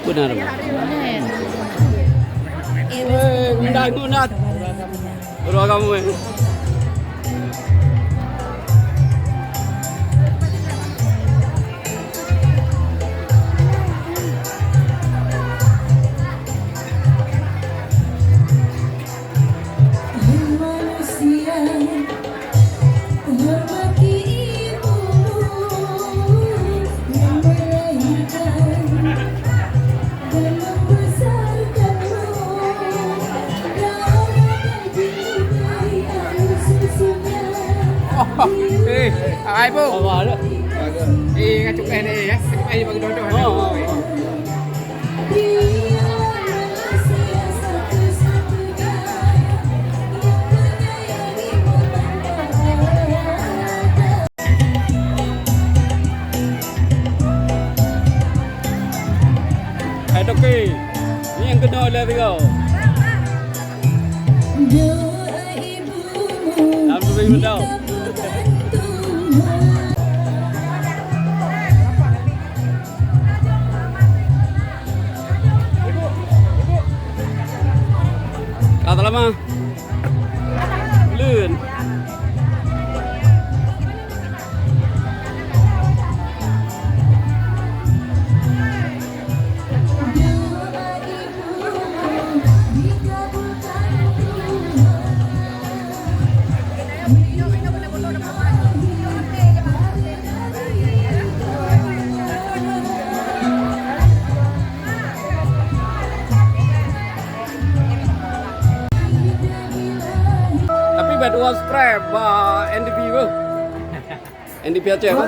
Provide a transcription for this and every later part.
Benar. Gunat. Berapa kamu? Ai bu? Awal dah. Ngacuk ni ya. Ngacuk ni bagi dodol. Hai Toki. Ni yang kena oleh kau. Dalam tu bagi tahu. Kata lama. Lun. Tapi bad was trap NDP bu. NDP aja bu.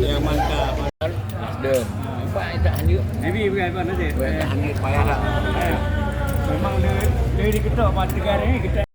Yang mantap. Ada. Pak tak hanya. Heavy bukan apa nanti. Tak hanya payah lah. Memang dia diketok pada negara ni kita.